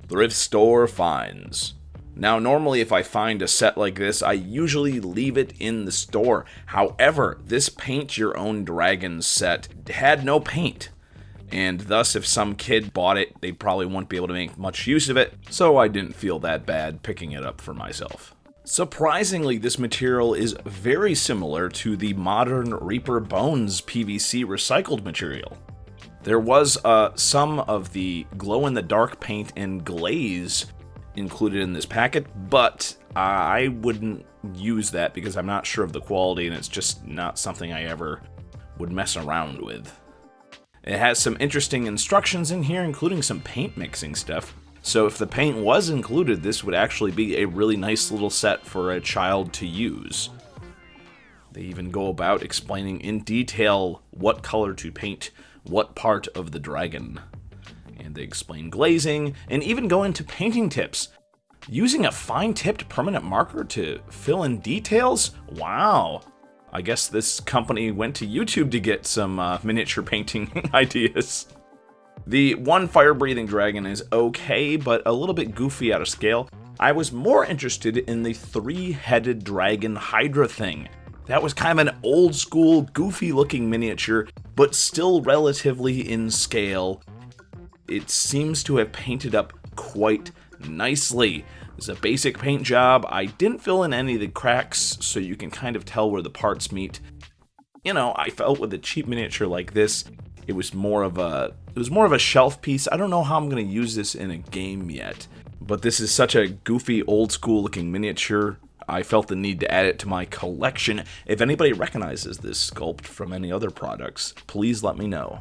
Thrift store finds. Now, normally if I find a set like this, I usually leave it in the store. However, this Paint Your Own Dragon set had no paint, and thus if some kid bought it, they probably wouldn't be able to make much use of it, so I didn't feel that bad picking it up for myself. Surprisingly, this material is very similar to the modern Reaper Bones PVC recycled material. There was some of the glow-in-the-dark paint and glaze included in this packet, but I wouldn't use that because I'm not sure of the quality and it's just not something I ever would mess around with. It has some interesting instructions in here, including some paint mixing stuff. So if the paint was included, this would actually be a really nice little set for a child to use. They even go about explaining in detail what color to paint what part of the dragon. And they explain glazing, and even go into painting tips. Using a fine-tipped permanent marker to fill in details? Wow. I guess this company went to YouTube to get some miniature painting ideas. The one fire-breathing dragon is okay, but a little bit goofy out of scale. I was more interested in the three-headed dragon Hydra thing. That was kind of an old-school, goofy-looking miniature, but still relatively in scale. It seems to have painted up quite nicely. It's a basic paint job. I didn't fill in any of the cracks, so you can kind of tell where the parts meet. You know, I felt with a cheap miniature like this, it was more of a shelf piece. I don't know how I'm going to use this in a game yet, but this is such a goofy, old-school looking miniature. I felt the need to add it to my collection. If anybody recognizes this sculpt from any other products, please let me know.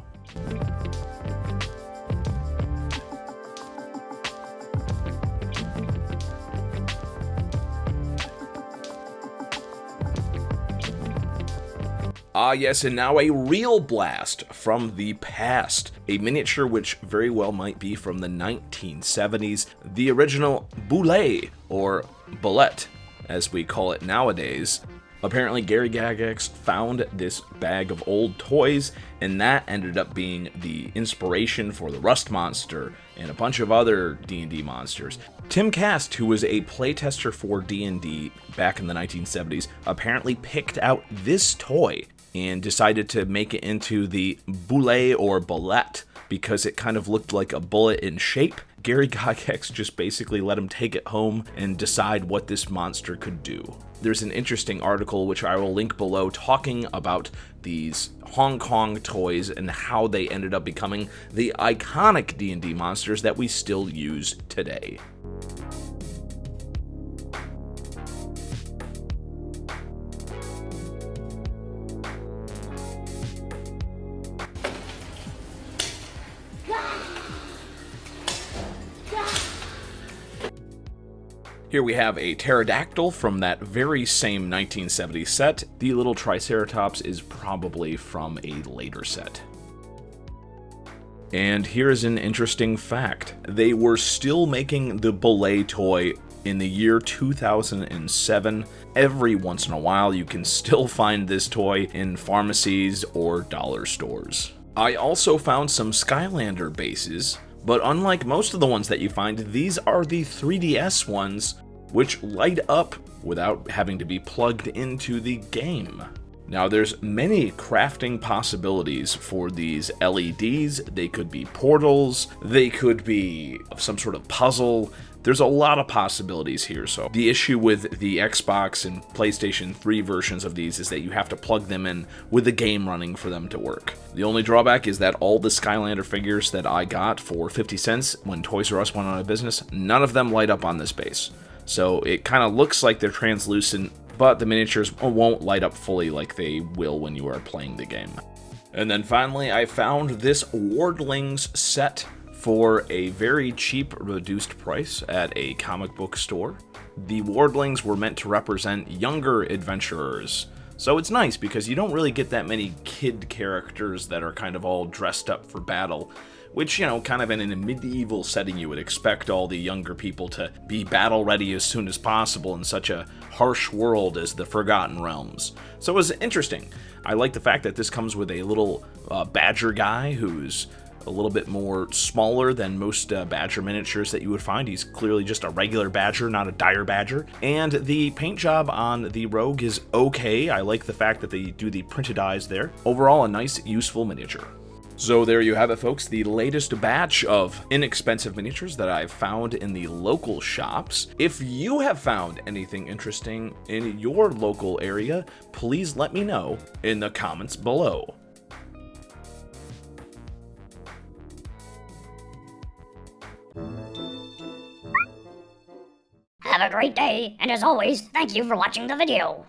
Ah yes, and now a real blast from the past. A miniature which very well might be from the 1970s. The original Boulet, or Bullet, as we call it nowadays. Apparently Gary Gygax found this bag of old toys, and that ended up being the inspiration for the Rust Monster and a bunch of other D&D monsters. Tim Cast, who was a playtester for D&D back in the 1970s, apparently picked out this toy and decided to make it into the Boulet or Bullet because it kind of looked like a bullet in shape. Gary Gygax just basically let him take it home and decide what this monster could do. There's an interesting article, which I will link below, talking about these Hong Kong toys and how they ended up becoming the iconic D&D monsters that we still use today. Here we have a pterodactyl from that very same 1970 set. The little triceratops is probably from a later set. And here's an interesting fact. They were still making the Bullet toy in the year 2007. Every once in a while you can still find this toy in pharmacies or dollar stores. I also found some Skylander bases, but unlike most of the ones that you find, these are the 3DS ones, which light up without having to be plugged into the game. Now there's many crafting possibilities for these LEDs. They could be portals, they could be some sort of puzzle. There's a lot of possibilities here. So the issue with the Xbox and PlayStation 3 versions of these is that you have to plug them in with the game running for them to work. The only drawback is that all the Skylander figures that I got for 50 cents when Toys R Us went out of business, none of them light up on this base. So it kind of looks like they're translucent, but the miniatures won't light up fully like they will when you are playing the game. And then finally, I found this Wardlings set for a very cheap, reduced price at a comic book store. The Wardlings were meant to represent younger adventurers, so it's nice because you don't really get that many kid characters that are kind of all dressed up for battle, which, you know, kind of in a medieval setting you would expect all the younger people to be battle ready as soon as possible in such a harsh world as the Forgotten Realms. So it was interesting. I like the fact that this comes with a little badger guy who's a little bit more smaller than most Badger miniatures that you would find. He's clearly just a regular Badger, not a dire Badger. And the paint job on the Rogue is okay. I like the fact that they do the printed eyes there. Overall, a nice, useful miniature. So there you have it, folks, the latest batch of inexpensive miniatures that I've found in the local shops. If you have found anything interesting in your local area, please let me know in the comments below. Have a great day, and as always, thank you for watching the video.